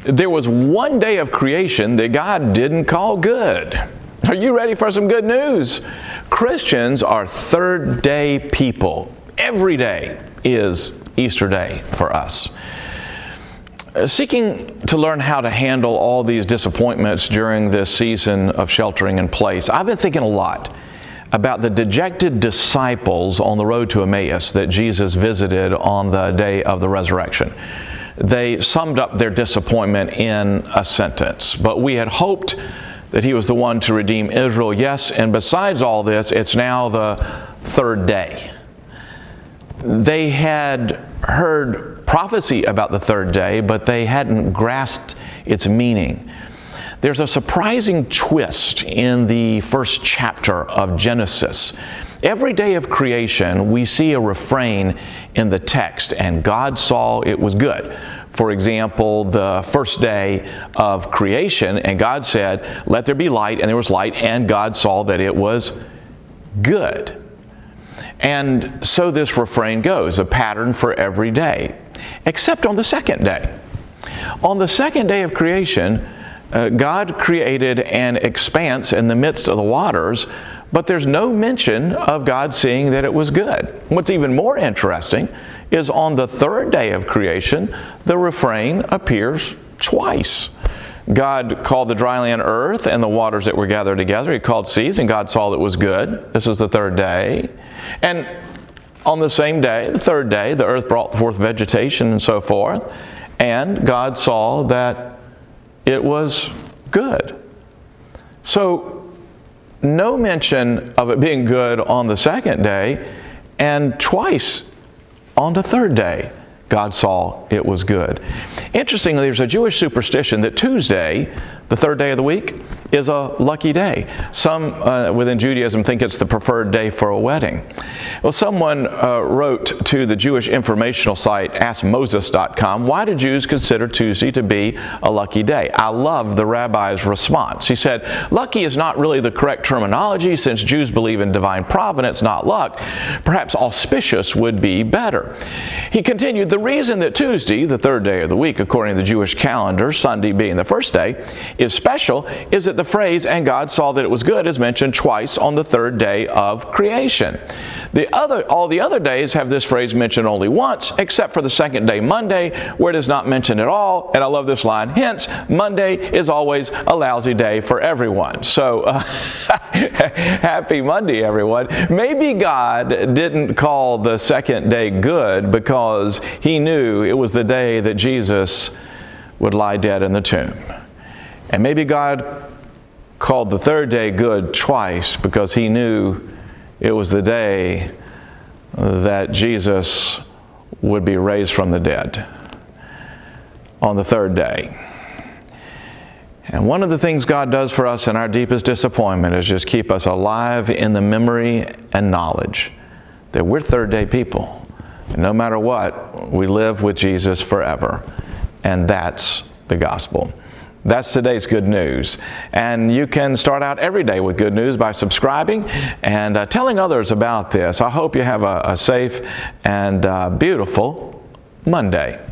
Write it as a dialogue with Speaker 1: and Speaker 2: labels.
Speaker 1: There was one day of creation that God didn't call good. Are you ready for some good news? Christians are third day people. Every day is Easter Day for us. Seeking to learn how to handle all these disappointments during this season of sheltering in place, I've been thinking a lot about the dejected disciples on the road to Emmaus that Jesus visited on the day of the resurrection. They summed up their disappointment in a sentence: "But we had hoped that he was the one to redeem Israel. Yes, and besides all this, it's now the third day." They had heard prophecy about the third day, but they hadn't grasped its meaning. There's a surprising twist in the first chapter of Genesis. Every day of creation, we see a refrain in the text, "and God saw it was good." For example, the first day of creation, and God said, "Let there be light," and there was light, and God saw that it was good. And so this refrain goes, a pattern for every day, except on the second day. On the second day of creation, God created an expanse in the midst of the waters, but there's no mention of God seeing that it was good. What's even more interesting is on the third day of creation, the refrain appears twice. God called the dry land earth, and the waters that were gathered together He called seas, and God saw that it was good. This is the third day. And on the same day, the third day, the earth brought forth vegetation and so forth, and God saw that it was good. So no mention of it being good on the second day, and twice on the third day, God saw it was good. Interestingly, there's a Jewish superstition that Tuesday, the third day of the week, is a lucky day. Some within Judaism think it's the preferred day for a wedding. Well, someone wrote to the Jewish informational site AskMoses.com, "Why do Jews consider Tuesday to be a lucky day?" I love the rabbi's response. He said, "Lucky is not really the correct terminology since Jews believe in divine providence, not luck. Perhaps auspicious would be better." He continued, "The reason that Tuesday, the third day of the week according to the Jewish calendar, Sunday being the first day, is special is that the phrase 'and God saw that it was good' is mentioned twice on the third day of creation. All the other days have this phrase mentioned only once, except for the second day, Monday, where it is not mentioned at all." And I love this line, "Hence, Monday is always a lousy day for everyone." So, happy Monday, everyone. Maybe God didn't call the second day good because He knew it was the day that Jesus would lie dead in the tomb. And maybe God called the third day good twice because He knew it was the day that Jesus would be raised from the dead on the third day. And one of the things God does for us in our deepest disappointment is just keep us alive in the memory and knowledge that we're third day people. And no matter what, we live with Jesus forever. And that's the gospel. That's today's good news. And you can start out every day with good news by subscribing and telling others about this. I hope you have a safe and beautiful Monday.